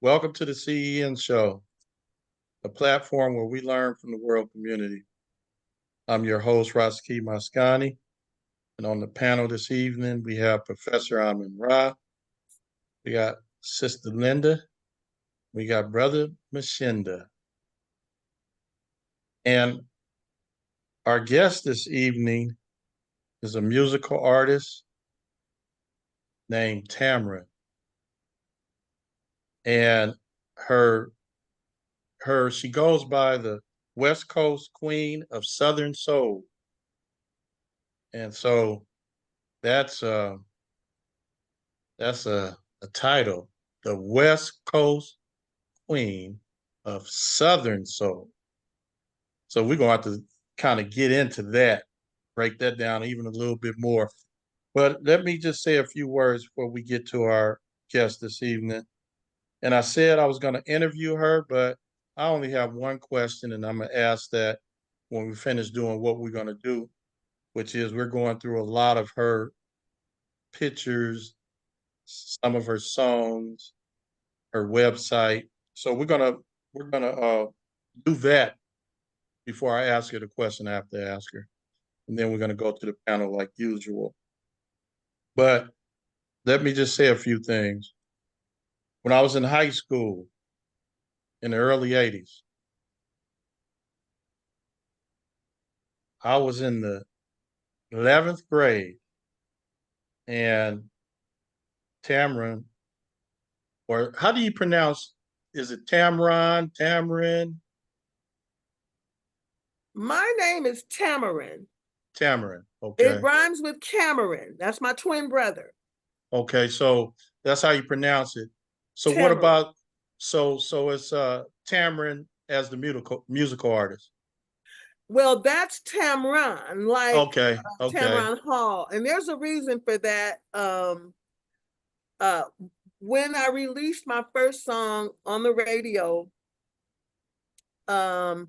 Welcome to the CEN show, a platform where we learn from the world community. I'm your host, Raski Mascani, and on the panel this evening, we have Professor Amin Ra, we got Sister Linda, we got Brother Mashinda. And our guest this evening is a musical artist named TAMRON. And she goes by the West Coast Queen of Southern Soul. And so that's a title, the West Coast Queen of Southern Soul. So we're gonna have to kind of get into that, break that down even a little bit more. But let me just say a few words before we get to our guest this evening. And I said I was going to interview her, but I only have one question, and I'm going to ask that when we finish doing what we're going to do, which is we're going through a lot of her pictures, some of her songs, her website. So we're gonna do that before I ask her the question I have to ask her, and then we're going to go to the panel like usual. But let me just say a few things. When I was in high school in the early 80s, I was in the 11th grade, and Tamron, or how do you pronounce, is it Tamron, Tamron? My name is TAMRON. Tamron, okay. It rhymes with Cameron. That's my twin brother. Okay, so that's how you pronounce it. So what Tamron. about, so it's Tamron as the musical artist? Well, that's TAMRON, like Okay, okay. Tamron Hall. And there's a reason for that. When I released my first song on the radio, a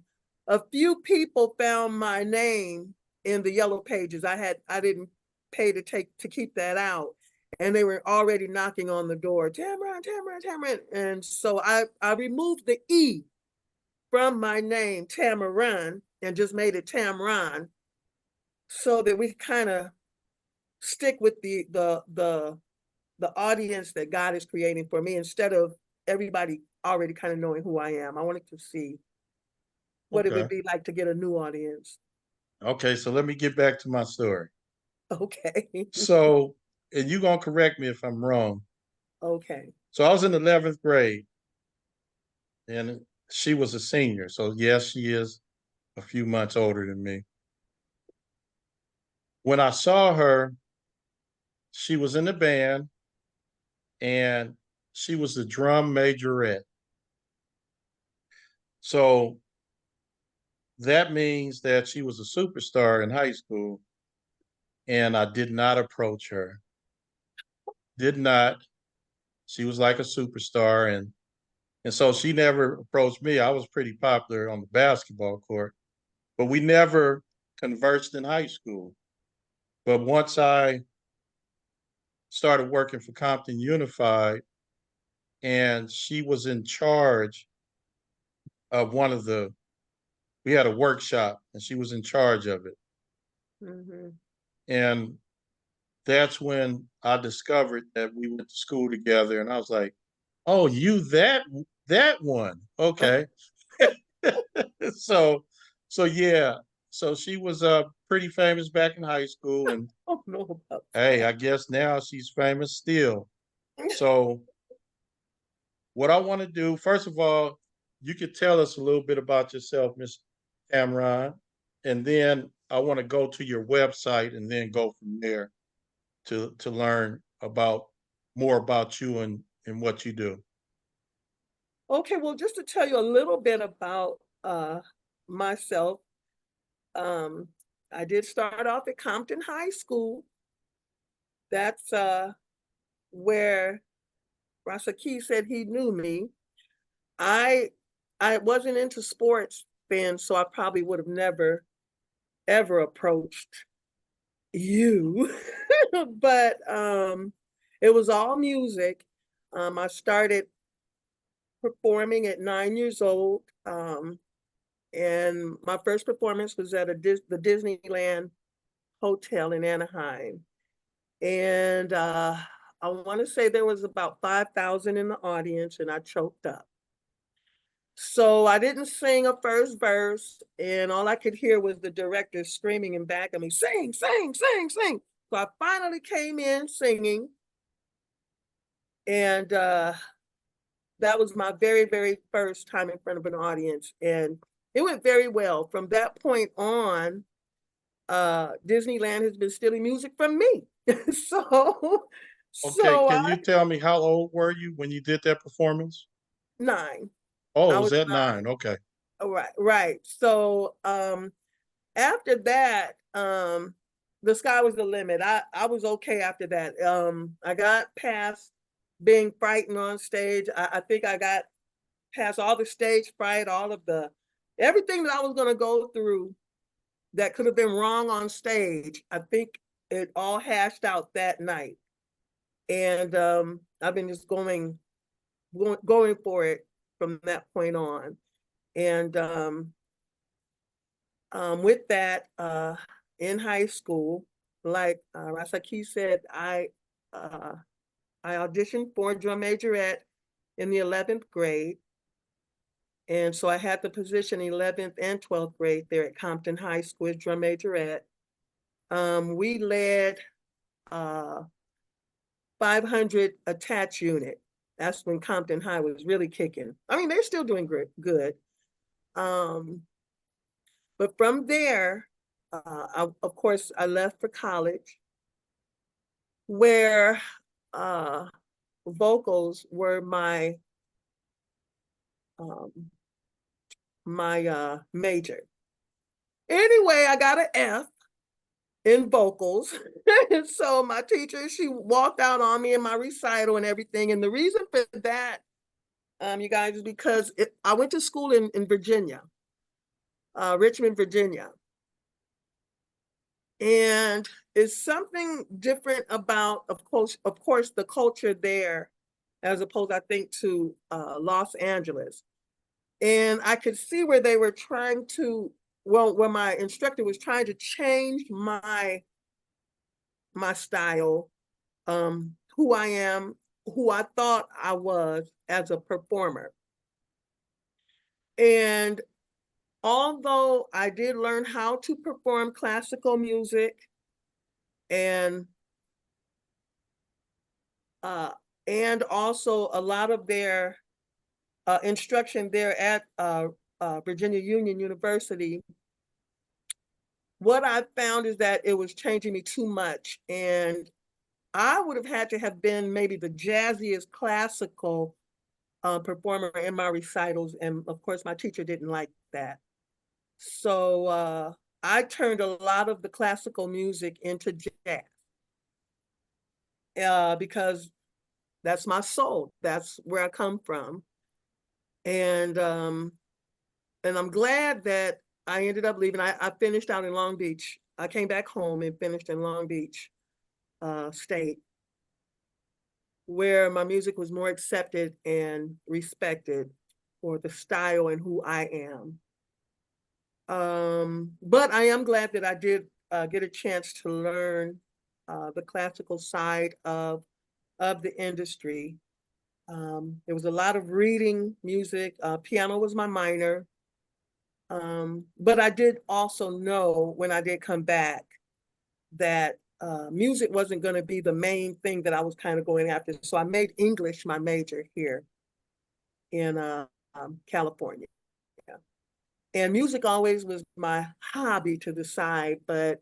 few people found my name in the yellow pages. I didn't pay to keep that out. And they were already knocking on the door, Tamron, Tamron, Tamron. And so I removed the E from my name, Tamaron, and just made it Tamron, so that we kind of stick with the audience that God is creating for me, instead of everybody already kind of knowing who I am. I wanted to see what it would be like to get a new audience. Okay, so let me get back to my story. Okay. So, and you're going to correct me if I'm wrong. Okay. So I was in the 11th grade, and she was a senior. So yes, she is a few months older than me. When I saw her, she was in the band, and she was the drum majorette. So that means that she was a superstar in high school, and I did not approach her. Did not. She was like a superstar, and so she never approached me. I was pretty popular on the basketball court, but we never conversed in high school. But once I started working for Compton Unified, and she was in charge of we had a workshop, and she was in charge of it. Mm-hmm. And that's when I discovered that we went to school together, and I was like, "Oh, you that one? Okay." so yeah, so she was pretty famous back in high school, and I don't know about hey, that. I guess now she's famous still. So what I want to do, first of all, you could tell us a little bit about yourself, Miss Tamron, and then I want to go to your website and then go from there to learn about more about you and what you do. Okay, well, just to tell you a little bit about myself, um, I did start off at Compton High School. That's where Rasa Key said he knew me. I wasn't into sports then, so I probably would have never ever approached you. But it was all music. I started performing at 9 years old. And my first performance was at the Disneyland Hotel in Anaheim. And I want to say there was about 5,000 in the audience, and I choked up. So I didn't sing a first verse, and all I could hear was the director screaming in back of me, sing, sing, sing, sing. So I finally came in singing, and that was my very, very first time in front of an audience, and it went very well. From that point on, Disneyland has been stealing music from me. so, Okay, so can you tell me how old were you when you did that performance? 9. Oh, I it was was at 9. 9. Okay. Right, right. So, after that, the sky was the limit. I was okay after that. I got past being frightened on stage. I think I got past all the stage fright, all of the everything that I was gonna go through that could have been wrong on stage. I think it all hashed out that night. And I've been just going for it from that point on. And with that, in high school, like Rasaki said, uh, I auditioned for a drum majorette in the 11th grade. And so I had the position 11th and 12th grade there at Compton High School as drum majorette. We led 500 attach unit. That's when Compton High was really kicking. I mean, they're still doing good. But from there, of course, I left for college, where vocals were um, my major. Anyway, I got an F in vocals. So my teacher, she walked out on me in my recital and everything. And the reason for that, you guys, is because I went to school in Virginia, Richmond, Virginia. And it's something different about, of course, the culture there, as opposed, I think, to Los Angeles. And I could see where they were trying to, well, where my instructor was trying to change my style, who I am, who I thought I was as a performer. And although I did learn how to perform classical music and uh, also a lot of their instruction there at Virginia Union University, what I found is that it was changing me too much. And I would have had to have been maybe the jazziest classical performer in my recitals. And of course, my teacher didn't like that. So I turned a lot of the classical music into jazz because that's my soul. That's where I come from. And I'm glad that I ended up leaving. I finished out in Long Beach. I came back home and finished in Long Beach State, where my music was more accepted and respected for the style and who I am. But I am glad that I did get a chance to learn the classical side of the industry. There was a lot of reading music. Piano was my minor. But I did also know when I did come back that music wasn't going to be the main thing that I was kind of going after. So I made English my major here in California. Yeah. And music always was my hobby to the side, but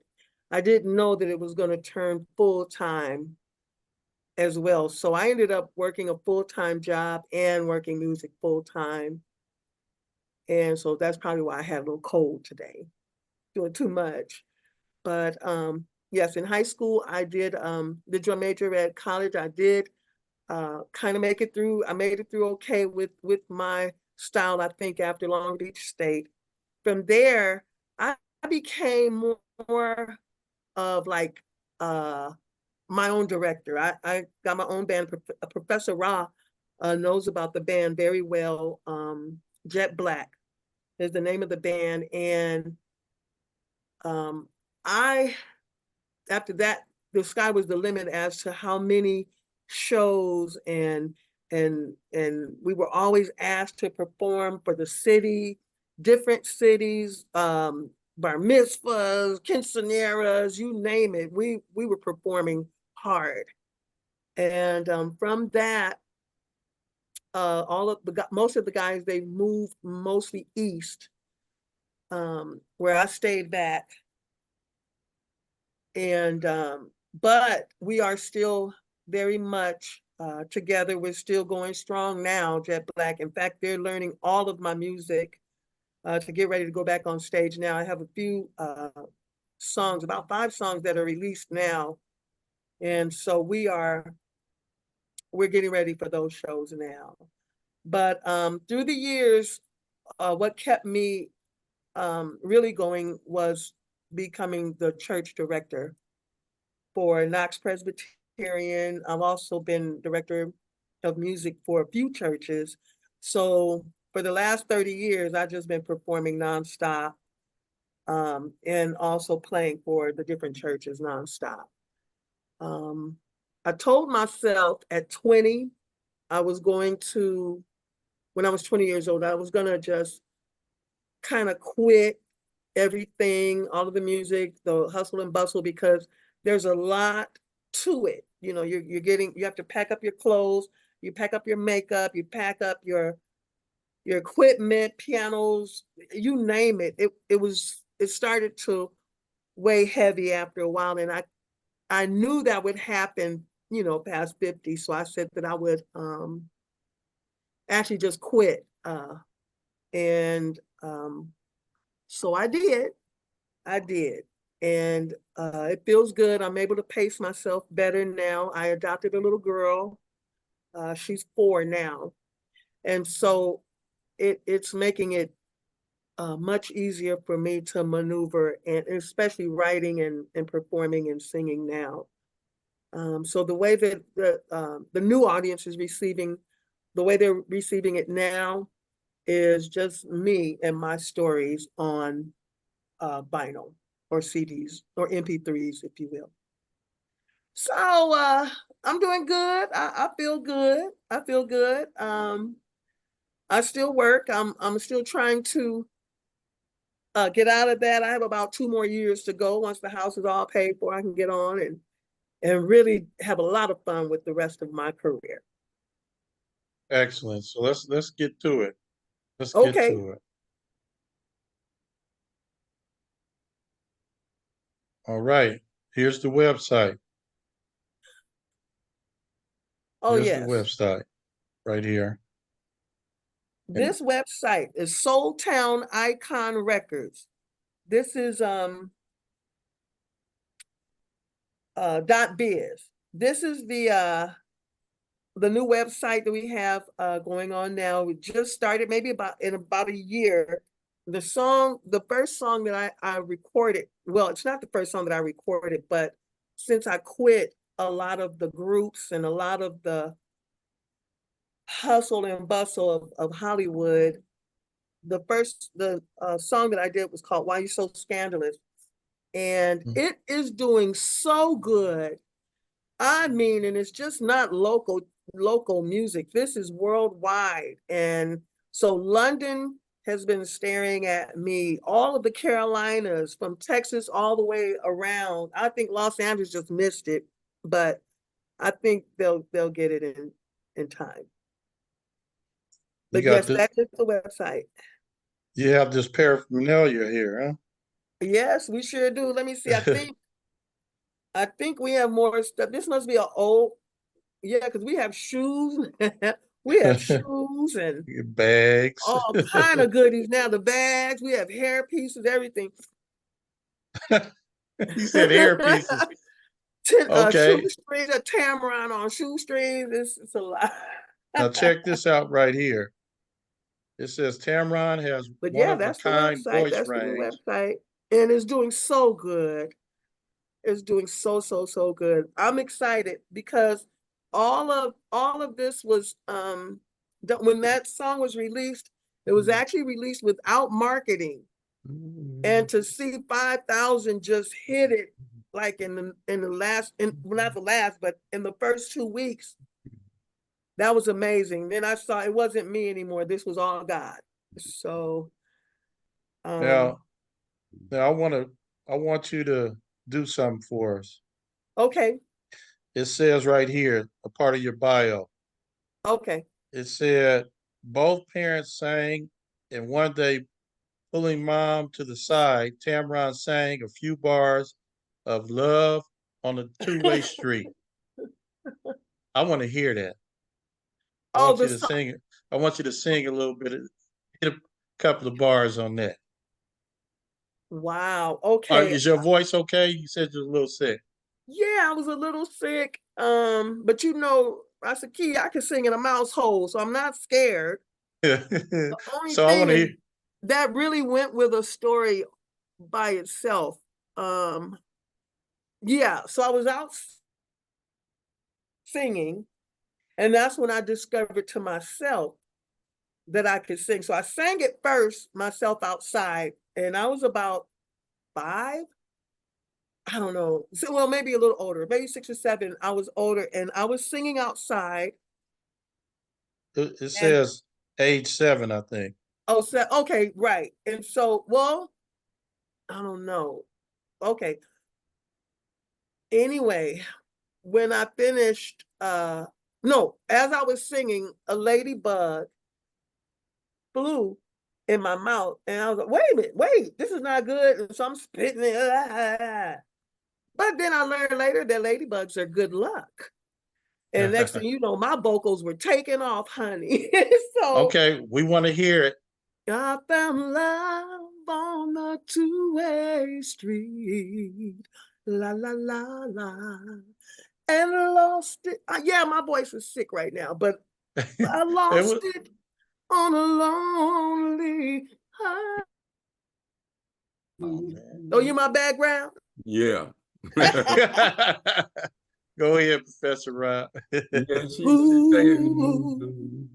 I didn't know that it was going to turn full time as well. So I ended up working a full-time job and working music full time. And so that's probably why I had a little cold today, doing too much. But yes, in high school, I did the drum major. At college, I did kind of make it through. I made it through okay with my style, I think, after Long Beach State. From there, I became more of like my own director. I got my own band. Professor Ra knows about the band very well. Jet Black is the name of the band. And I, after that, the sky was the limit as to how many shows and we were always asked to perform for the city, different cities, bar mitzvahs, quinceaneras, you name it. We were performing hard. And from that, most of the guys, they moved mostly east, where I stayed back. And but we are still very much together. We're still going strong now, Jet Black. In fact, they're learning all of my music to get ready to go back on stage now. I have a few songs, about 5 songs that are released now. And so we're getting ready for those shows now. But through the years, what kept me really going was becoming the church director for Knox Presbyterian. I've also been director of music for a few churches. So for the last 30 years, I've just been performing nonstop, and also playing for the different churches nonstop. I told myself at 20, I was going to, when I was 20 years old, I was gonna just kind of quit everything, all of the music, the hustle and bustle, because there's a lot to it. You know, you have to pack up your clothes, you pack up your makeup, you pack up your equipment, pianos, you name it. It started to weigh heavy after a while, and I knew that would happen, you know, past 50. So I said that I would actually just quit. And so I did. I did. And it feels good. I'm able to pace myself better now. I adopted a little girl. She's 4 now. And so it's making it much easier for me to maneuver, and especially writing and performing and singing now. So the way that the new audience is receiving, the way they're receiving it now is just me and my stories on vinyl or CDs or MP3s, if you will. So I'm doing good. I feel good. I feel good. I still work. I'm still trying to get out of that. I have about 2 more years to go. Once the house is all paid for, I can get on and really have a lot of fun with the rest of my career. Excellent. So let's get to it. Let's get Okay. to it. All right. Here's the website. Oh, Here's the yes. website right here. And This website is Soul Town Icon Records. This is .biz. This is the new website that we have going on now. We just started maybe about a year. The first song that I recorded, well, it's not the first song that I recorded, but since I quit a lot of the groups and a lot of the hustle and bustle of Hollywood, the song that I did was called Why You So Scandalous. And it is doing so good. I mean, and it's just not local music. This is worldwide. And so London has been staring at me, all of the Carolinas, from Texas all the way around. I think Los Angeles just missed it, but I think they'll get it in time. you But got yes, the that is the website. you have this paraphernalia here, huh? Yes, we sure do. Let me see. I think we have more stuff. This must be an old, yeah, because we have shoes. We have shoes and Bags. all kind of goodies now. The bags, we have hair pieces, everything. You said hair pieces. Okay. Shoestrings, a Tamron on shoestrings. It's a lot. Now check this out right here. It says Tamron has But one yeah, of a that's the kind website. voice That's the new range. website. And it's doing so good. It's doing so good. I'm excited because all of this was when that song was released, it was actually released without marketing. And to see 5,000 just hit it like in the last, well, not the last, but in the first 2 weeks, that was amazing. Then I saw it wasn't me anymore. This was all God. So Now, now I want you to do something for us. okay, It says right here, a part of your bio. okay. It said both parents sang, and one day, pulling mom to the side, Tamron sang a few bars of love on a two-way street. I want to hear that. I Oh, want the you to song. sing it. I want you to sing a little bit, hit a couple of bars on that. Wow. Okay. Is your voice okay? You said you're a little sick. Yeah, I was a little sick. But I said, Key, I can sing in a mouse hole, so I'm not scared. The only So I want thing to is hear. that really went with a story by itself. Um, yeah, so I was out singing, and that's when I discovered to myself that I could sing. So I sang it first myself outside, and I was about 5. I don't know. So, well, maybe a little older, maybe 6 or 7. I was older, and I was singing outside. It And says age 7, I think. oh, so okay, right. And so, well, I don't know. Okay. Anyway, when I finished, no, as I was singing, a ladybug flew in my mouth, and I was like, wait a minute, wait, this is not good. And so I'm spitting it. But then I learned later that ladybugs are good luck. And next thing you know, my vocals were taking off, honey. So Okay, we want to hear it. I found love on the two-way street. La la la la. And lost it. Yeah, my voice is sick right now, but I It lost was. it on a lonely highway. Oh man. Oh, you my background? Yeah. Go ahead, Professor Rob. Yeah, she's Ooh, saying.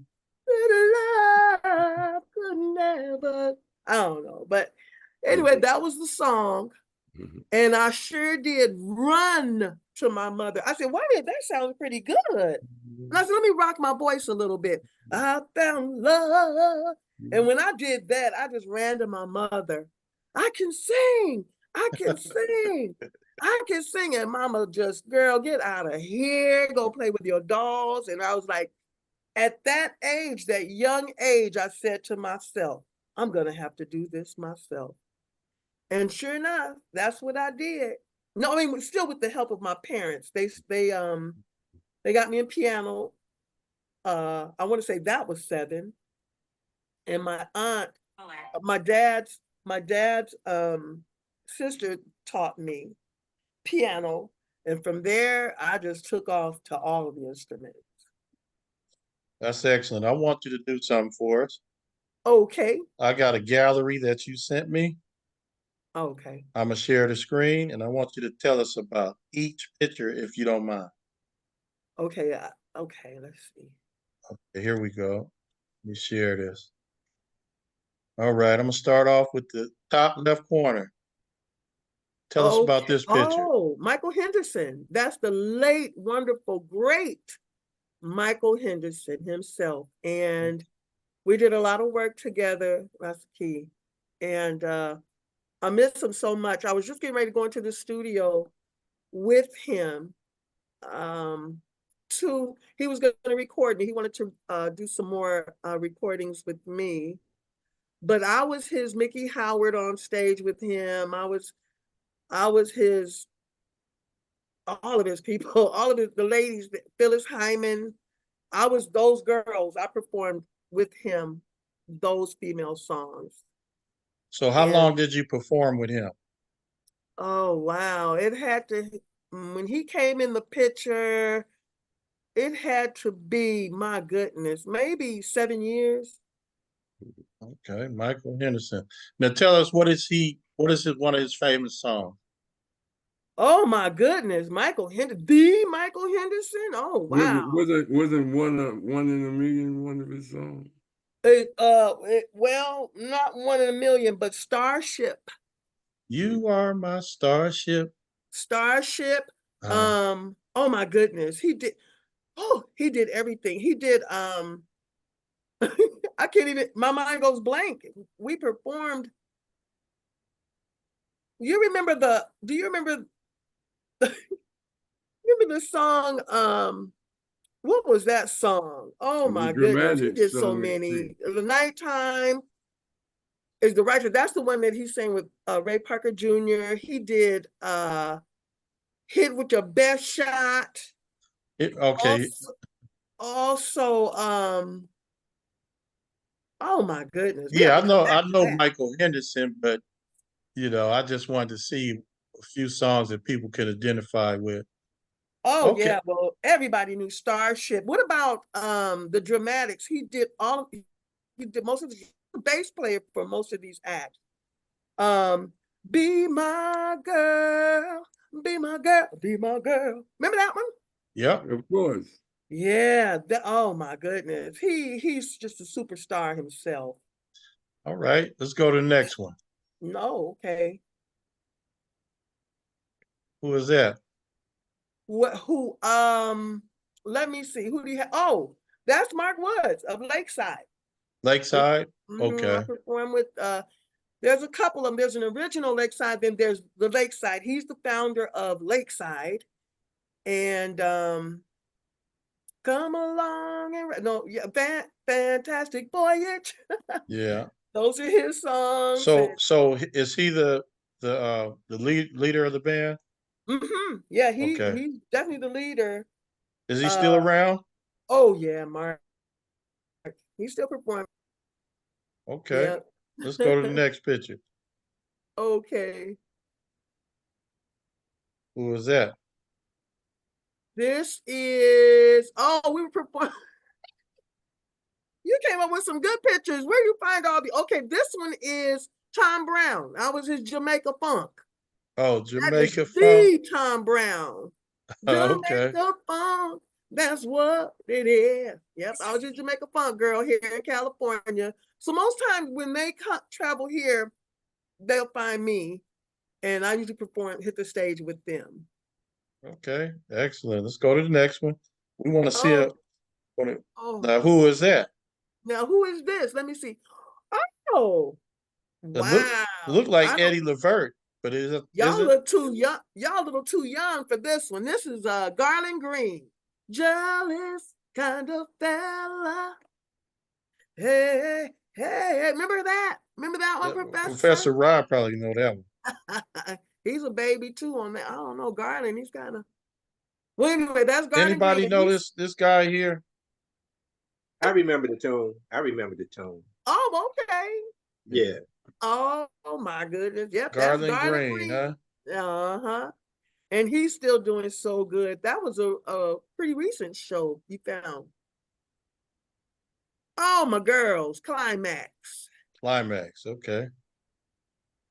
love could never. I don't know, but anyway, that was the song. And I sure did run to my mother. I said, wait a minute, that sounds pretty good. And I said, let me rock my voice a little bit. I found love. And when I did that, I just ran to my mother. I can sing. I can sing. I can sing. And mama just, girl, get out of here. Go play with your dolls. And I was like, at that age, that young age, I said to myself, I'm going to have to do this myself. And sure enough, that's what I did. No, I mean, still with the help of my parents. They got me in piano. I want to say that was 7. And my aunt, my dad's sister taught me piano. And from there, I just took off to all of the instruments. That's excellent. I want you to do something for us. Okay. I got a gallery that you sent me. Okay. I'm gonna share the screen, and I want you to tell us about each picture, if you don't mind. Okay. Okay. Let's see. Okay, here we go. Let me share this. All right, I'm gonna start off with the top left corner. Tell us about Okay. this picture. Oh, Michael Henderson. That's the late, wonderful, great Michael Henderson himself. And we did a lot of work together, that's key. And I miss him so much. I was just getting ready to go into the studio with him. He was going to record me. He wanted to do some more recordings with me. But I was his Mickey Howard on stage with him. I was his all of his people, all of the ladies, Phyllis Hyman. I was those girls. I performed with him those female songs. So, how And long did you perform with him? oh wow, it had to when he came in the picture, it had to be, my goodness, maybe 7 years. Okay, Michael Henderson. Now, tell us what is one of his famous songs? Oh my goodness, Michael Henderson, the Michael Henderson. Oh wow. Wasn't one in a million one of his songs? Well, not 1 in a million, but Starship. You are my starship. Starship. Uh, Oh my goodness, he did. Oh, he did everything. He did. I can't even. My mind goes blank. We performed. You remember the? Do you remember? Remember the song? What was that song? Oh The my goodness, he dramatic did so song. many. The Nighttime is the writer. That's the one that he sang with Ray Parker Jr. He did Hit with Your Best Shot. okay. Also, oh my goodness, we have Yeah, to come I back to know that. Michael Henderson, but I just wanted to see a few songs that people could identify with. Oh Okay. yeah, well, everybody knew Starship. What about the Dramatics? He did most of the bass player for most of these acts. Um, Be My Girl, Be My Girl, Be My Girl. Remember that one? Yep. Of course. Yeah, oh my goodness. He's just a superstar himself. All right. Let's go to the next one. No, okay. Who is that? Let me see. Who do you have? Oh, that's Mark Woods of Lakeside. Lakeside? I Okay. perform with there's a couple of them. There's an original Lakeside, then there's the Lakeside. He's the founder of Lakeside. And come along and no, yeah, fantastic voyage. Yeah. Those are his songs. So is he the leader of the band? Yeah, Okay. he's definitely the leader. Is he still Uh around? oh yeah, Mark. He's still performing. Okay. Yeah. Let's go to the next picture. Okay. Who is that? This is we were performing. You came up with some good pictures. Where you find all the okay, this one is Tom Brown. I was his Jamaica Funk. Oh, That is Jamaica Funk. the Tom Brown. Okay. Jamaica Funk. That's what it is. Yep, I was just Jamaica Funk girl here in California. So most times when they travel here, they'll find me, and I usually hit the stage with them. Okay. Excellent. Let's go to the next one. We want to see Oh, a. oh. Now, who is that? Now who is this? Let me see. Oh, It wow. look I like don't. Eddie Levert, but is Y'all it? look too young. Y'all a little too young for this one. This is Garland Green. Jealous kind of fella. Hey, hey, remember that? Remember that one, Professor? Professor Rod probably know that one. He's a baby too on that. I don't know, Garland. He's kind of. Well, anyway, that's Garland Green. Anybody know this guy here? I remember the tune. I remember the tune. Oh, okay. Yeah. Oh my goodness. Yep, that's Garland Garland Green, huh? Green. Uh-huh. And he's still doing so good. That was a pretty recent show you found. Oh, my girls, Climax. Climax. Okay.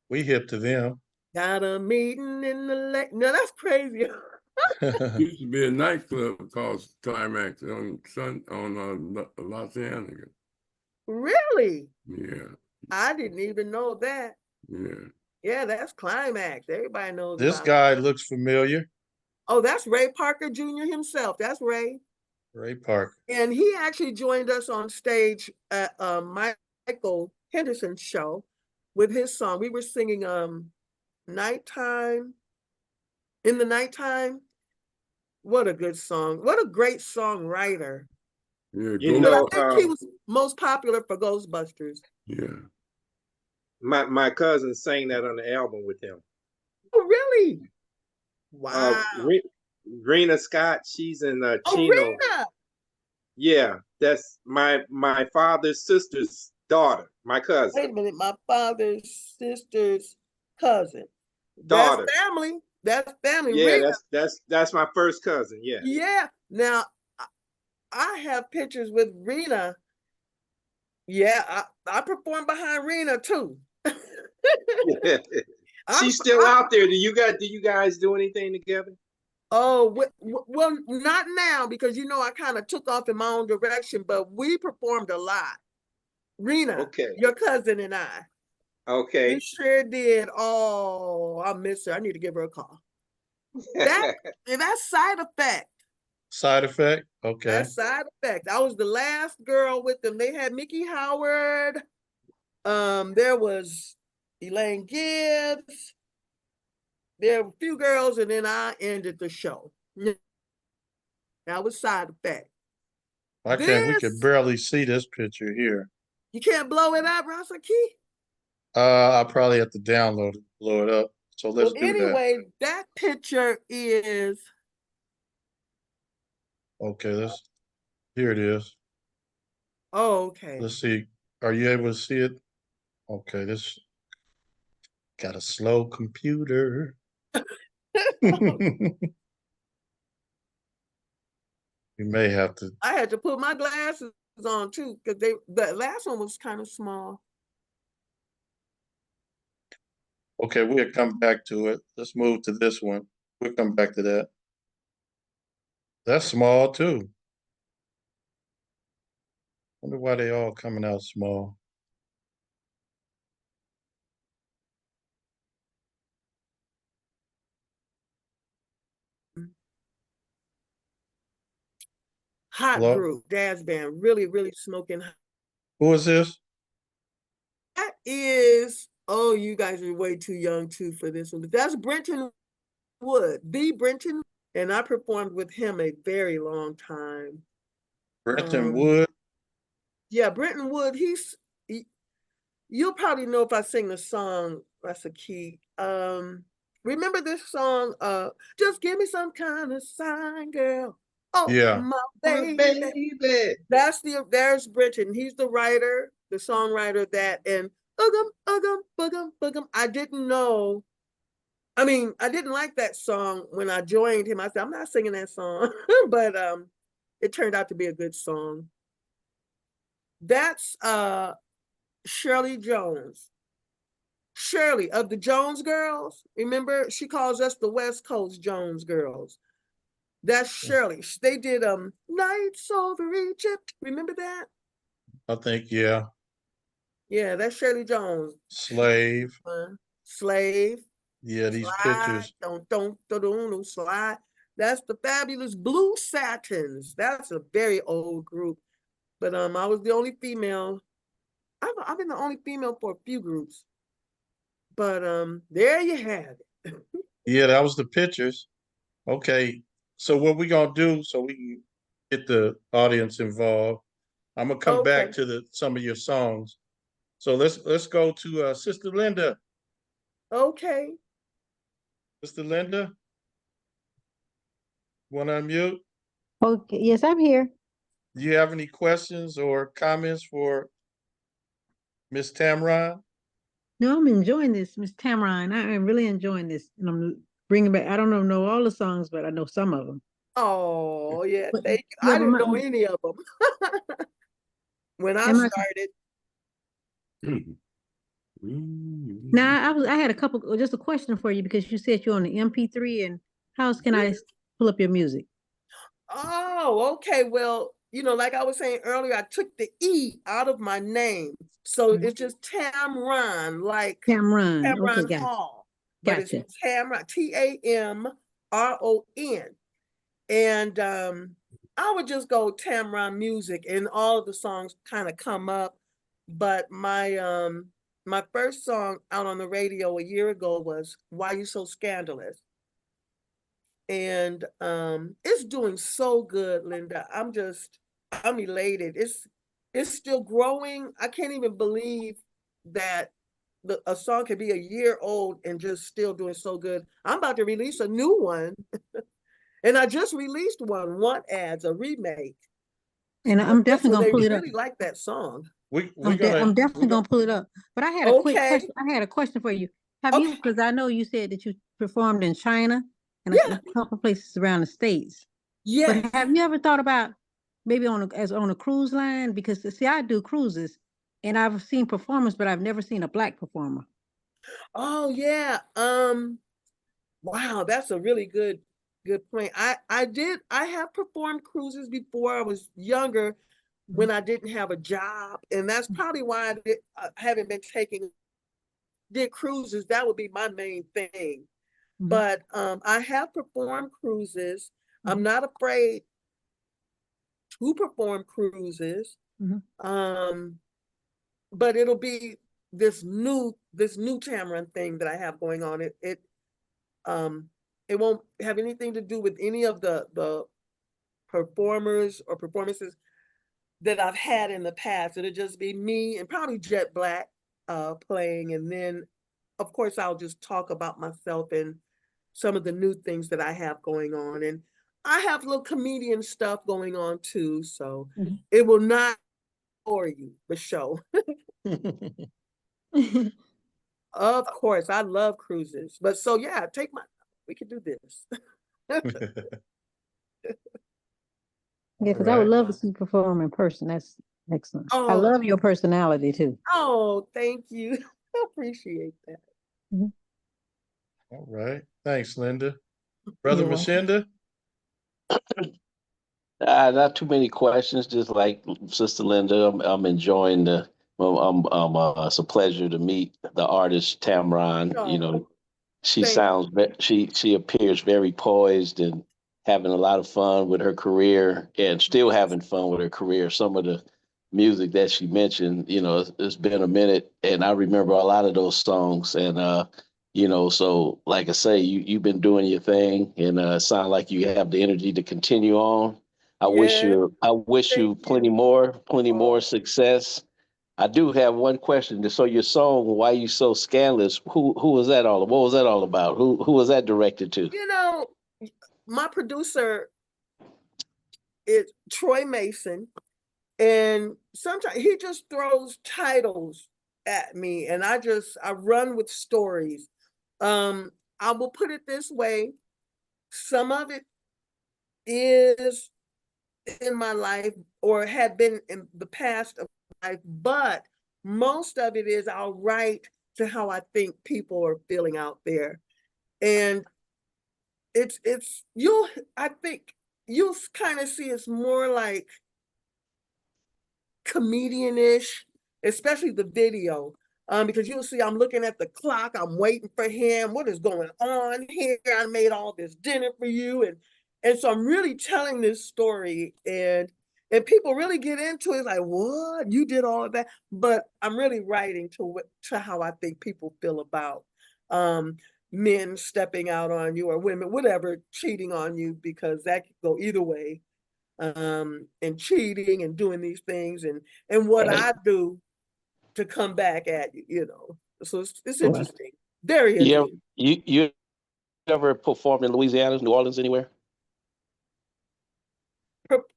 We hip to them. Got a meeting in the lake. No, that's crazy. Used to be a nightclub called Climax on Los Angeles. Really? Yeah. I didn't even know that. Yeah. Yeah, that's Climax. Everybody knows This about guy that. looks familiar. Oh, that's Ray Parker Jr. himself. That's Ray. Ray Parker. And he actually joined us on stage at Michael Henderson's show with his song. We were singing Nighttime. In the Nighttime. What a good song. What a great songwriter. Yeah. You But I know, think he was most popular for Ghostbusters. Yeah. my cousin sang that on the album with him. Oh, really? Wow. Rena Scott, she's in Oh, Chino. Rena. Yeah, that's my father's sister's daughter, my cousin. Wait a minute, my father's sister's cousin. Daughter. That's family. That's family. Yeah, Rena. that's my first cousin. Yeah. Yeah. Now I have pictures with Rena. Yeah, I performed behind Rena too. She's still out there. Do you guys do anything together? Oh, well, not now because I kind of took off in my own direction, but we performed a lot. Rena, Okay. your cousin and I. We Okay. sure did. Oh, I miss her. I need to give her a call. That's Side Effect. Side Effect? Okay. That's Side Effect. I was the last girl with them. They had Mickey Howard. There was Elaine Gibbs. There were a few girls, and then I ended the show. That was Side Effect. We could barely see this picture here. You can't blow it up, Rasa Key? I probably have to download it, blow it up. So let's do that. Anyway, that picture is. Okay, here it is. Oh, okay. Let's see. Are you able to see it? Okay, this got a slow computer. You may have to. I had to put my glasses on too because the last one was kind of small. Okay, we'll come back to it. Let's move to this one. We'll come back to that. That's small too. Wonder why they all coming out small. Hot Hello? group, jazz band, really, really smoking. Who is this? That is, oh, you guys are way too young too for this one. But that's Brenton Wood, the Brenton, and I performed with him a very long time. Brenton Wood? Yeah, Brenton Wood, you'll probably know if I sing the song, that's a key. Remember this song, Just Give Me Some Kind of Sign, Girl. Oh, Yeah. my baby. There's Brenton. He's the writer, the songwriter that, and boogum. I didn't know. I mean, I didn't like that song when I joined him. I said, I'm not singing that song, but it turned out to be a good song. That's Shirley Jones. Shirley of the Jones Girls. Remember, she calls us the West Coast Jones Girls. That's Shirley. They did Nights Over Egypt. Remember that? I think, yeah. Yeah, that's Shirley Jones. Slave. Slave. Yeah, these Slide, pictures. don't slide. That's the Fabulous Blue Satins. That's a very old group. But I was the only female. I've been the only female for a few groups. But there you have it. Yeah, that was the pictures. Okay. So what we gonna do so we can get the audience involved? I'm gonna come back to some of your songs. So let's go to Sister Linda. Okay. Sister Linda, want to unmute? Okay, yes, I'm here. Do you have any questions or comments for Miss Tamron? No, I'm enjoying this, Miss Tamron. I am really enjoying this, and I'm bringing back. I don't know all the songs, but I know some of them. Oh yeah, But, thank you. yeah, I but didn't know any of them when I started. Now I had a couple, just a question for you because you said you're on the MP3, and how else can I pull up your music? Oh, okay. Well, like I was saying earlier, I took the E out of my name. So it's just Tamron, like Tamron. Okay, Tamron gotcha. Hall. But Gotcha. it's Tamron, TAMRON. And I would just go Tamron Music and all of the songs kind of come up. But my first song out on the radio a year ago was Why You So Scandalous. And it's doing so good, Linda. I'm elated. It's still growing. I can't even believe that a song can be a year old and just still doing so good. I'm about to release a new one. And I just released one, Want Ads, a remake. And I'm definitely gonna pull it up. They really like that song. I'm definitely gonna pull it up. But I had a quick question. I had a question for you. Have you, because I know you said that you performed in China and a couple places around the States. Yeah. But have you ever thought about maybe on a cruise line? Because see, I do cruises and I've seen performers, but I've never seen a Black performer. Oh yeah. Wow, that's a really good point. I have performed cruises before. I was younger when I didn't have a job, and that's probably why I haven't been did cruises. That would be my main thing. But I have performed cruises. I'm not afraid to perform cruises. But it'll be this new Tamron thing that I have going on. It won't have anything to do with any of the performers or performances that I've had in the past. It'll just be me and probably Jet Black playing, and then of course I'll just talk about myself and some of the new things that I have going on. And I have little comedian stuff going on too, so it will not bore you, the show. Of course, I love cruises. But so yeah, we could do this. Yeah, because I would love to see you perform in person. That's excellent. I Oh, love your personality too. oh, thank you. I appreciate that. All right. Thanks, Linda. Brother You're welcome. Mashinda? Not too many questions. Just like Sister Linda, I'm enjoying the. It's a pleasure to meet the artist Tamron. You know, Oh, she thank sounds. She appears very poised and having a lot of fun with her career, and still having fun with her career. Some of the music that she mentioned, you know, it's been a minute, and I remember a lot of those songs. And you know, so like I say, you've been doing your thing, and it sounds like you have the energy to continue on. Yes, I wish thank you you. plenty more Oh, success. I do have one question. So your song, "Why You So Scandalous," who was that all? What was that all about? Who was that directed to? you know, my producer is Troy Mason, and sometimes he just throws titles at me, and I run with stories. I will put it this way: some of it is in my life or had been in the past of my life, but most of it is I'll write to how I think people are feeling out there. And I think you'll kind of see it's more like comedian-ish, especially the video. Because you'll see I'm looking at the clock, I'm waiting for him. What is going on here? I made all this dinner for you. And so I'm really telling this story, and people really get into it, like, what? You did all of that. But I'm really writing to how I think people feel about men stepping out on you, or women, whatever, cheating on you, because that could go either way. And cheating and doing these things, and what I do to come back at you, So it's Right. interesting, very You interesting. you ever performed in Louisiana, New Orleans, anywhere?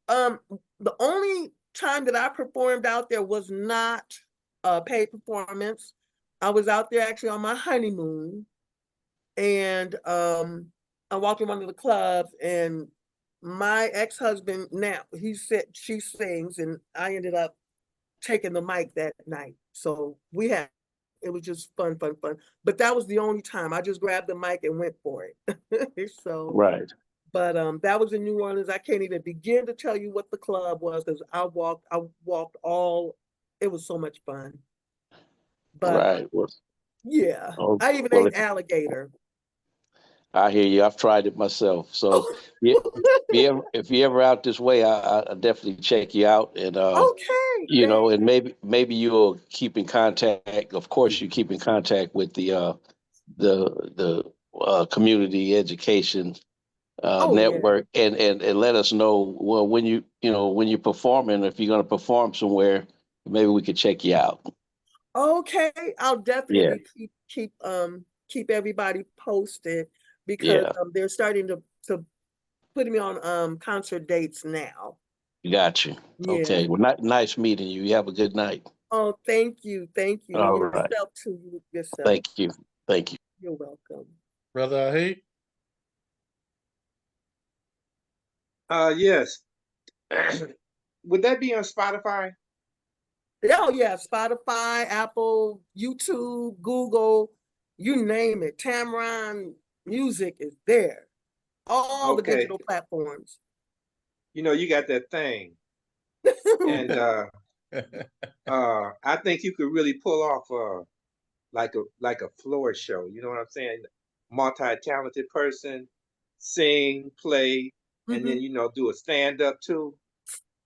Um, the only time that I performed out there was not a paid performance. I was out there actually on my honeymoon, and I walked in one of the clubs, and my ex-husband, now she sings, and I ended up taking the mic that night. So it was just fun. But that was the only time. I just grabbed the mic and went for it. So, Right. but that was in New Orleans. I can't even begin to tell you what the club was, because I walked all. It was so much fun. But Right. Well, yeah, oh, I even well, ate alligator. I hear you. I've tried it myself. So yeah, if you ever out this way, I definitely check you out, and Okay, you know, thank and maybe you'll keep in contact. Of course, you keep in contact with the community education Oh yeah. network, and let us know, well, when when you're performing, if you're going to perform somewhere, maybe we could check you out. Okay, I'll Yeah, definitely keep everybody posted, because yeah, they're starting to put me on concert dates now. got you. Yeah. Okay, well, nice meeting you. You have a good night. Oh, thank you, and All right, yourself too. Yourself. thank you, thank you. You're welcome. Brother Ahid? Yes. Would that be on Spotify? Oh yeah, Spotify, Apple, YouTube, Google. You name it. Tamron Music is there. All the Okay. digital platforms. You know, you got that thing. And I think you could really pull off like a floor show. You know what I'm saying? Multi-talented person, sing, play, and then do a stand-up too.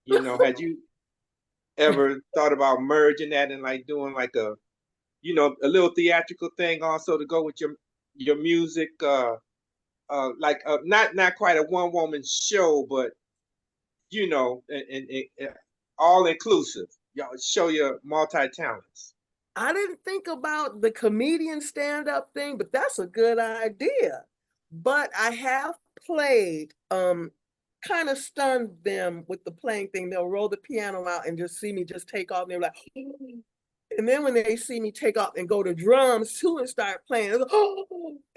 You know, had you ever thought about merging that and like doing like a little theatrical thing also to go with your music, like not quite a one-woman show, but and all inclusive. Y'all show your multi-talents. I didn't think about the comedian stand-up thing, but that's a good idea. But I have played, kind of stunned them with the playing thing. They'll roll the piano out and just see me just take off. And they're like, and then when they see me take off and go to drums too and start playing, it's like,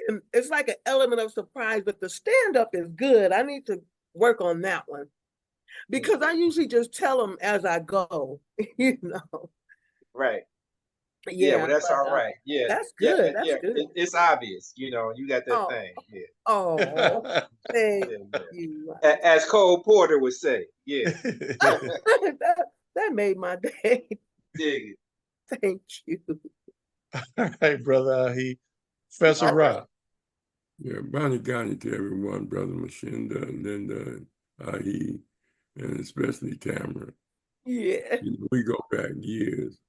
and it's like an element of surprise, but the stand-up is good. I need to work on that one because I usually just tell them as I go, you know. Right. Yeah, well, that's all right. Yeah, that's good. That's yeah. good. It's obvious, you got that Oh, thing. Yeah. oh, thank Yeah. you. As Cole Porter would say, yeah. that made my day. Dig it. Thank you. All right, brother. Professor Rob. Yeah, Bonnie Ghani to everyone, Brother Mashinda, Linda, Ahi, and especially Tamron. Yeah. We go back years.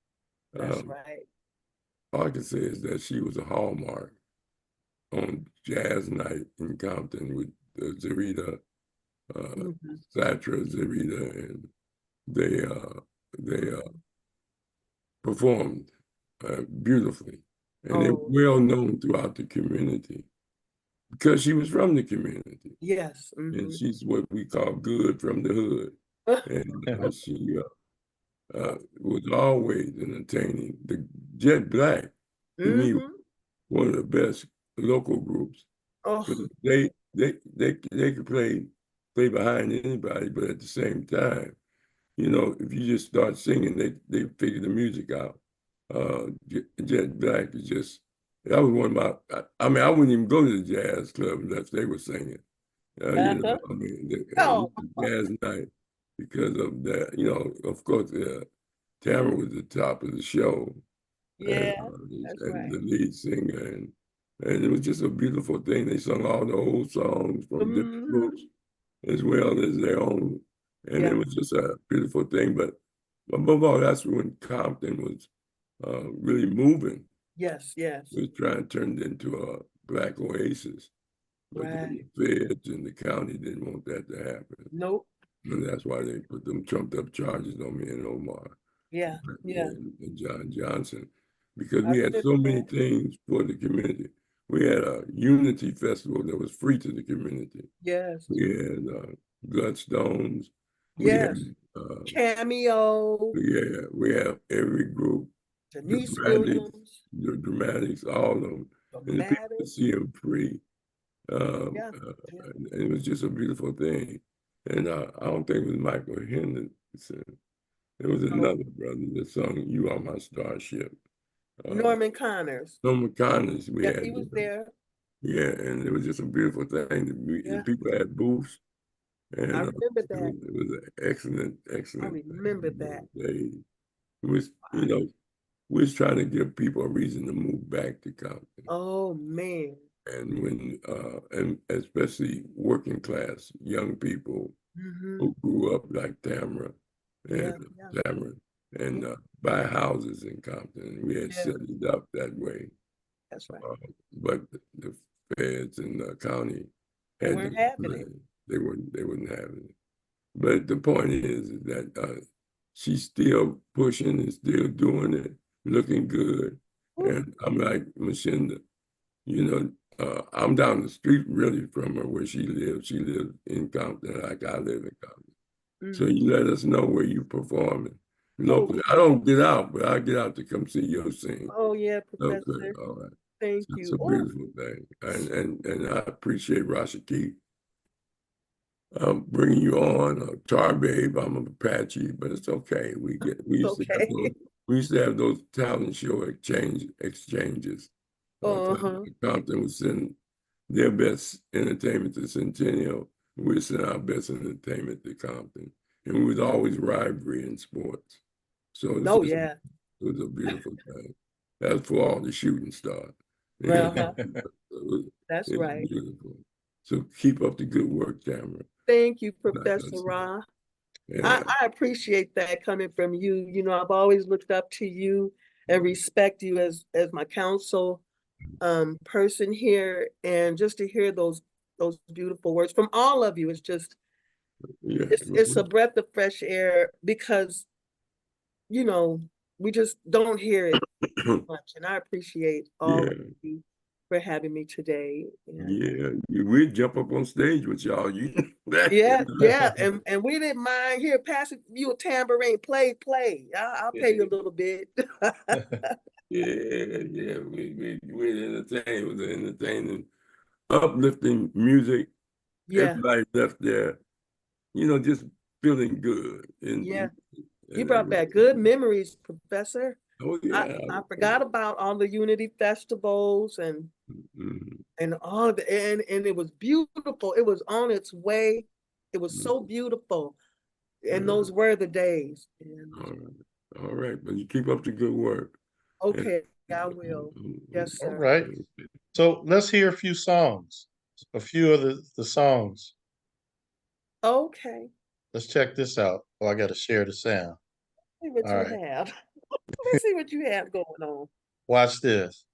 That's right. All I can say is that she was a hallmark on jazz night in Compton with Zarita, Satra, Zarita, and they performed beautifully. And they were well known throughout the community because she was from the community. Yes. And she's what we call good from the hood. And she was always entertaining. The Jet Black, to me, one of the best local groups. They could play behind anybody, but at the same time, if you just start singing, they figure the music out. Jet Black is just, that was one of my, I mean, I wouldn't even go to the jazz club unless they were singing. Jazz night, because of that, of course, Tamara was the top of the show. Yeah, and the lead singer, and it was just a beautiful thing. They sung all the old songs from different groups as well as their own, and it was just a beautiful thing. But above all, that's when Compton was really moving. Yes. It was trying to turn it into a Black oasis, but the feds and the county didn't want that to happen. Nope. And that's why they put them trumped up charges on me and Omar. Yeah. And John Johnson, because we had so many things for the community. We had a unity festival that was free to the community. Yes. We had Bloodstones. Yes. Cameo. Yeah, we have every group. Denise Williams. The Dramatics, all of them. And the people see them free. And it was just a beautiful thing. And I don't think it was Michael Henderson. There was another brother that sung "You Are My Starship." Norman Connors. Norman Connors. He was there. Yeah, and it was just a beautiful thing. The people had booths. And I remember that. It was an excellent. I remember that. It was, we was trying to give people a reason to move back to Compton. Oh, man. And when, and especially working class young people who grew up like Tamron and buy houses in Compton. We had set it up that way. That's right. But the feds and the county they weren't having it. They wouldn't have it. But the point is that she's still pushing and still doing it, looking good. And I'm like, Mashinda, I'm down the street really from her where she lives. She lives in Compton like I live in Compton. So you let us know where you performing locally. I don't get out, but I get out to come see your scene. Oh yeah, Professor. Okay, all right. Thank It's you. a beautiful thing, and I appreciate Rashaki bringing you on. Tar Babe, I'm an Apache, but it's okay. We used to have those talent show exchanges. Compton was sending their best entertainment to Centennial. We sent our best entertainment to Compton. And we was always rivalry in sports. So it was a beautiful thing. That's for all the shooting stars. That's right. Beautiful. So keep up the good work, Tamron. Thank you, Professor Ra. I appreciate that coming from you. You know, I've always looked up to you and respect you as my counsel person here, and just to hear those beautiful words from all of you is just it's a breath of fresh air, because you know we just don't hear it much, and I appreciate all of you for having me today. We'd jump up on stage with y'all. And we didn't mind. Here, pass you a tambourine, play. I'll pay you a little bit. We entertained with entertaining, uplifting music. Everybody left there, just feeling good. You brought back good memories, Professor. Oh yeah. I forgot about all the Unity festivals and all of and it was beautiful. It was on its way. It was so beautiful. And those were the days. All right. But you keep up the good work. Okay, I will. Yes, sir. All right. So let's hear a few songs. A few of the songs. Okay. Let's check this out. Oh, I got to share the sound. See what you have. Let's see what you have going on. Watch this.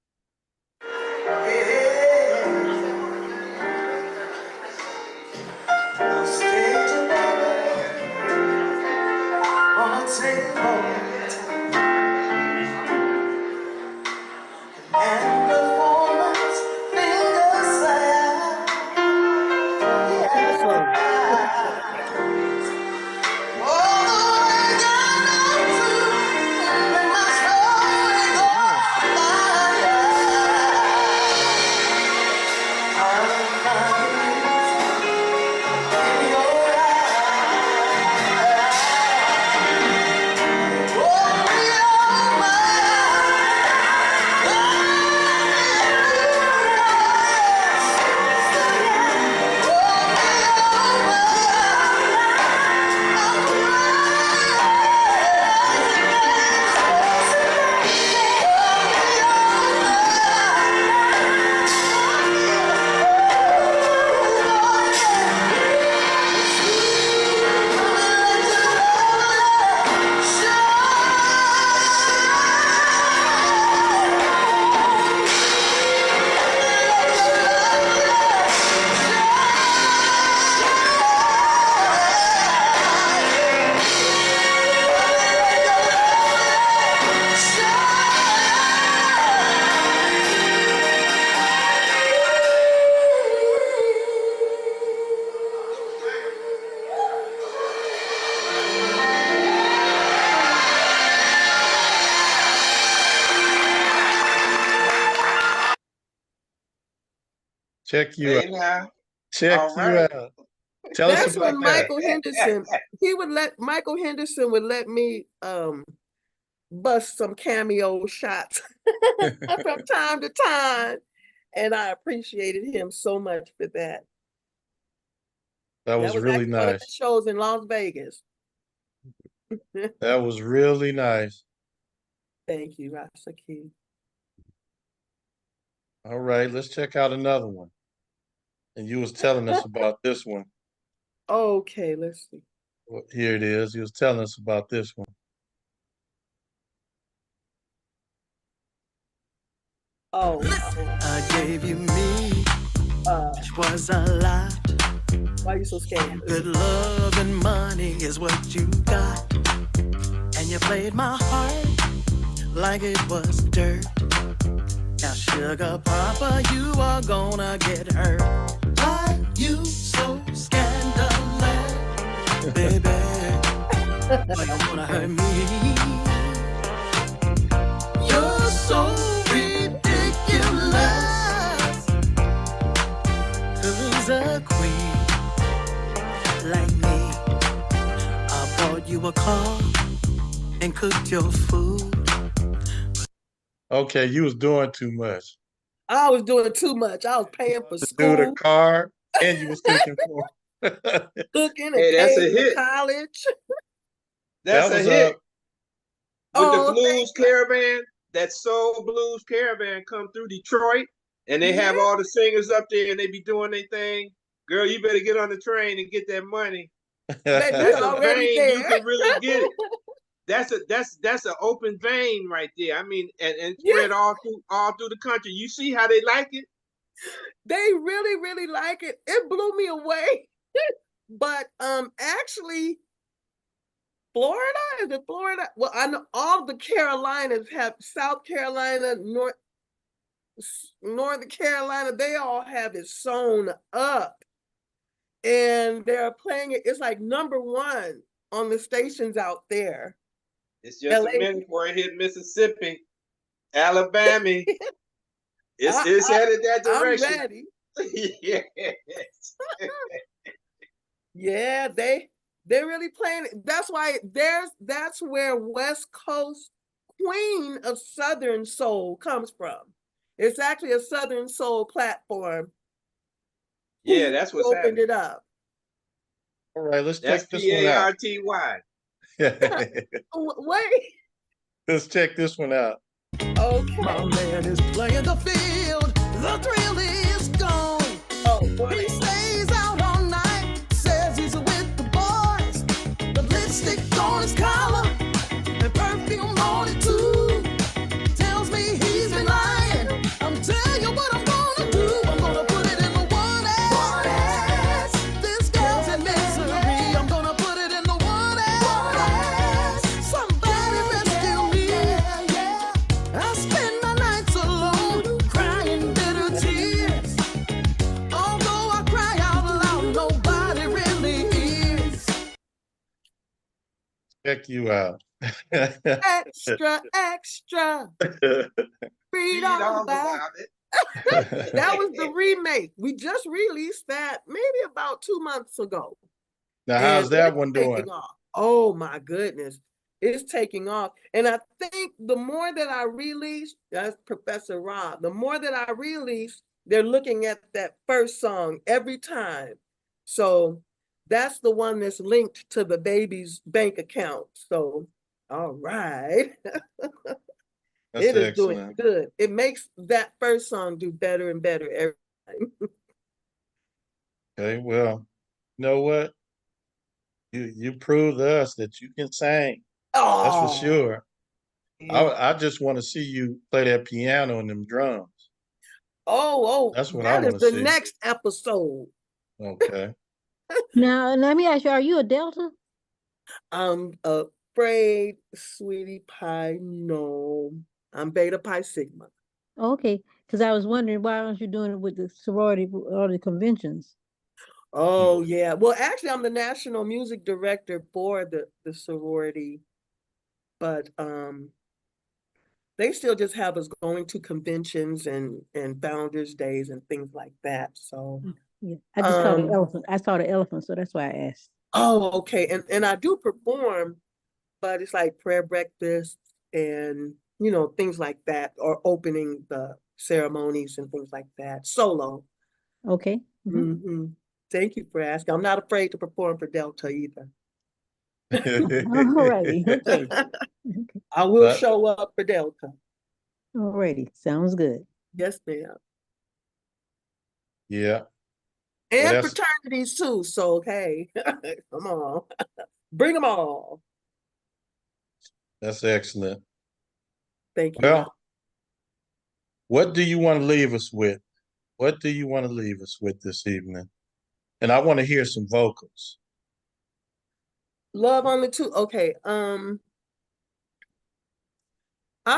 Check you out. Check you out. Tell us about when Michael Henderson, Michael Henderson would let me bust some cameo shots from time to time. And I appreciated him so much for that. That was really nice. One of the shows in Las Vegas. That was really nice. Thank you, Rasaki. All right, let's check out another one. And you was telling us about this one. Okay, let's see. Well, here it is. You was telling us about this one. Oh. I gave you me, which was a lot. Why are you so scared? Good love and money is what you got. And you played my heart like it was dirt. Now, sugar papa, you are gonna get hurt. Why you so scandalous, baby? Why you wanna hurt me? You're so ridiculous. Who's a queen like me? I bought you a car and cooked your food. Okay, you was doing too much. I was doing too much. I was paying for To do the school, car, and you was cooking for. cooking, and Hey, that's a paying for hit. college. That's That a was hit. With the Oh, thank blues caravan, that soul blues caravan come through Detroit, and they have yeah, all the singers up there, and they be doing their thing. Girl, you better get on the train and get that money. baby, we That's a already vein you there. can really get it. That's an open vein right there. I mean, and Yeah, spread all through the country. You see how they like it? they really, really like it. It blew me away. But actually, Florida, is it Florida? Well, I know all the Carolinas have South Carolina, Northern Carolina, they all have it sewn up. And they're playing it. It's like #1 on the stations out there. It's just a LA. minute before it hit Mississippi, Alabama. It's headed that I'm direction. ready. Yes. Yeah, they're really playing it. That's why that's where West Coast Queen of Southern Soul comes from. It's actually a Southern Soul platform. Yeah, that's what's Opened happening. it up. All right, let's That's check this one out. PARTY. Wait. Let's check this one out. Okay. My man is playing the field. The thrill is gone. Oh, boy. He stays out all night. Says he's with the boys. The lipstick on his collar and perfume on it too. Tells me he's been lying. I'm telling you what I'm gonna do. I'm gonna put it in the one S. This girl's in misery. I'm gonna put it in the one S. Somebody rescue me. I spend my nights alone, crying bitter tears. Although I cry out loud, nobody really hears. Check you out. Extra, extra. Read all about it. That was the remake. We just released that maybe about 2 months ago. Now, how's And that it's one taking doing? off. Oh my goodness. It's taking off. And I think the more that I release, that's Professor Rob, the more that I release, they're looking at that first song every time. So that's the one that's linked to the baby's bank account. So, all right. That's It is doing excellent. good. It makes that first song do better and better every time. Okay, well, you know what? You proved to us that you can sing. That's for Oh, sure. yeah. I just want to see you play that piano and them drums. Oh, That's what I that is want to the see. next episode. Okay. Now, let me ask you, are you a Delta? I'm afraid, sweetie pie, no. I'm Beta Pi Sigma. Okay, because I was wondering why aren't you doing it with the sorority or the conventions? Oh, yeah. Well, actually, I'm the national music director for the sorority, but they still just have us going to conventions and founders days and things like that. So, Yeah, I just saw the elephant. I saw the elephant, so that's why I asked. oh, okay. And I do perform, but it's like prayer breakfast and things like that, or opening the ceremonies and things like that. Solo. Okay. Thank you for asking. I'm not afraid to perform for Delta either. All righty. Okay. I will show up for Delta. All righty. Sounds good. Yes, ma'am. Yeah. And fraternities too. So, hey, come on. Bring them all. That's excellent. Thank you. Well, what do you want to leave us with? What do you want to leave us with this evening? And I want to hear some vocals. Love on the two. Okay. I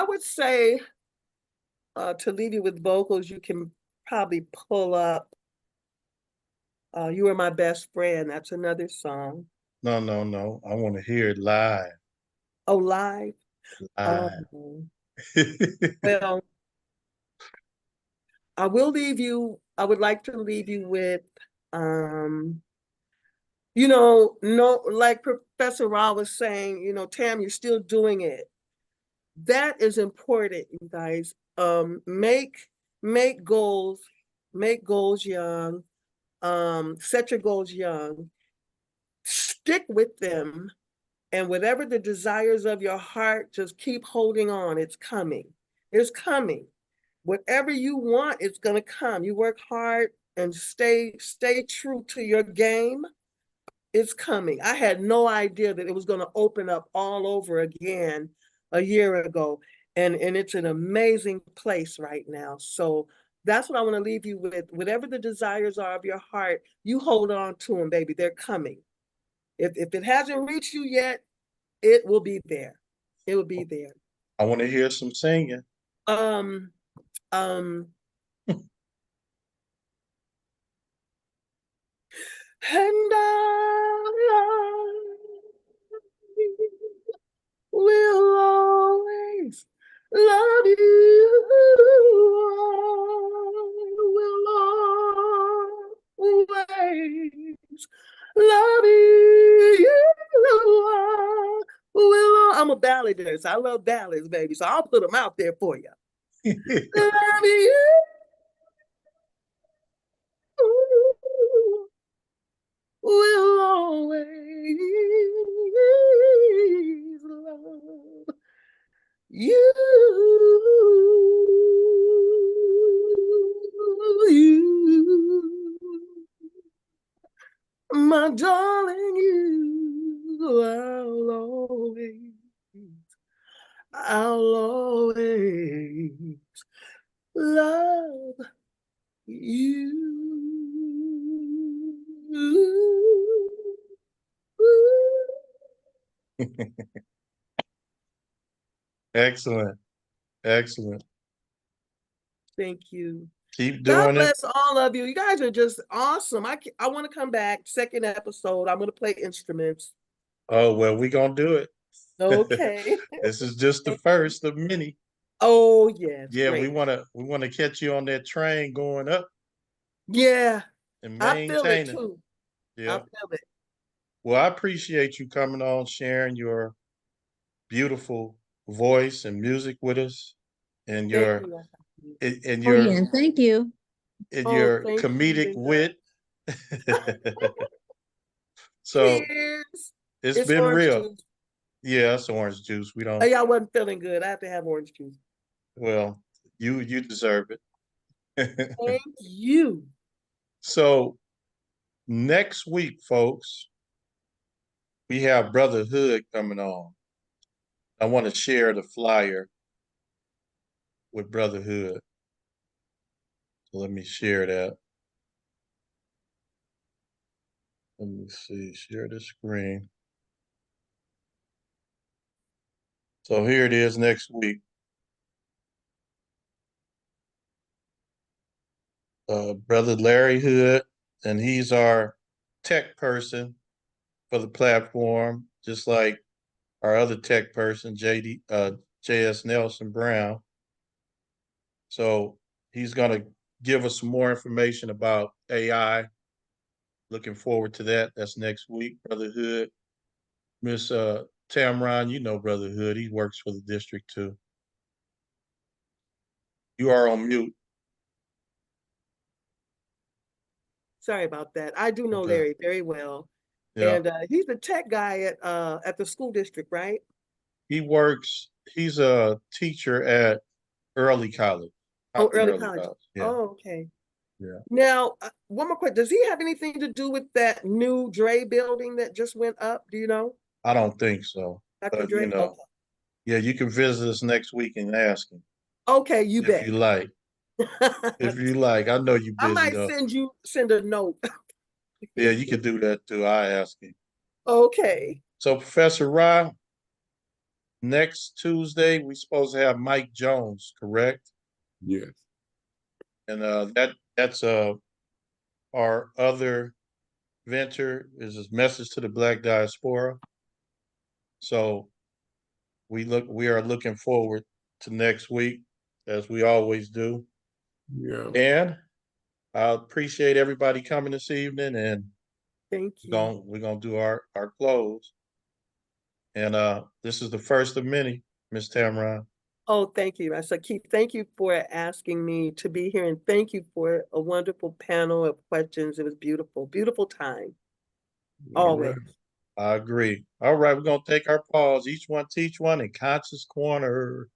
would say to leave you with vocals, you can probably pull up You Are My Best Friend. That's another song. No. I want to hear it live. Oh, live? Live. Well, I would like to leave you with, like Professor Ra was saying, Tam, you're still doing it. That is important, you guys. Make make goals young, set your goals young, stick with them, and whatever the desires of your heart, just keep holding on. It's coming. It's coming. Whatever you want, it's gonna come. You work hard and stay true to your game. It's coming. I had no idea that it was gonna open up all over again a year ago. And it's an amazing place right now. So that's what I want to leave you with. Whatever the desires are of your heart, you hold on to them, baby. They're coming. If it hasn't reached you yet, it will be there. It will be there. I want to hear some singing. Um, and I will always love you. I will always love you. I'm a ballad dancer. I love ballads, baby. So I'll put them out there for you. Love you. Will always love you. My darling, I'll always love you. Excellent. Excellent. Thank you. Keep God doing it. bless all of you. You guys are just awesome. I want to come back. Second episode. I'm going to play instruments. Oh, well, we're going to do it. Okay. This is just the first of many. Oh, yes. Yeah, great. we want to catch you on that train going up. Yeah. And I feel it maintaining. too. Yeah. I feel it. Well, I appreciate you coming on, sharing your beautiful voice and music with us, and your and Oh, yeah, your and thank you. and Oh, your thank you, comedic Linda. wit. So Cheers. it's It's been orange real. juice. Yeah, it's orange juice. We don't. Oh, yeah, I wasn't feeling good. I have to have orange juice. Well, you deserve it. Thank you. So next week, folks, we have Brother Hood coming on. I want to share the flyer with Brother Hood. So let me share that. Let me see, share the screen. So here it is next week. Brother Larry Hood, and he's our tech person for the platform, just like our other tech person, JS Nelson Brown. So he's going to give us some more information about AI. Looking forward to that. That's next week, Brother Hood. Miss Tamron, you know Brother Hood. He works for the district too. You are on mute. Sorry about that. I do know Okay. Larry very well. Yeah. And he's the tech guy at the school district, right? He's a teacher at Early College. Early college. Yeah. Oh, okay. Yeah. Now, one more question. Does he have anything to do with that new Dre building that just went up? Do you know? I don't think so. Dr. But, Dre? Okay. yeah, you can visit us next week and ask him. Okay, you bet. If you like. If you like. I know you're busy, I might though. send a note. Yeah, you can do that too. I ask him. Okay. So, Professor Ra, next Tuesday we're supposed to have Mike Jones, correct? Yes. And that's our other venture is his message to the Black diaspora. So we are looking forward to next week, as we always do. Yeah. And I appreciate everybody coming this evening, and thank you. We're gonna do our close. And this is the first of many, Miss Tamron. Oh, thank you. I said, Keith, thank you for asking me to be here, and thank you for a wonderful panel of questions. It was beautiful, beautiful time. All right. Always. I agree. All right, we're gonna take our pause. Each one teach one in Conscious Corner.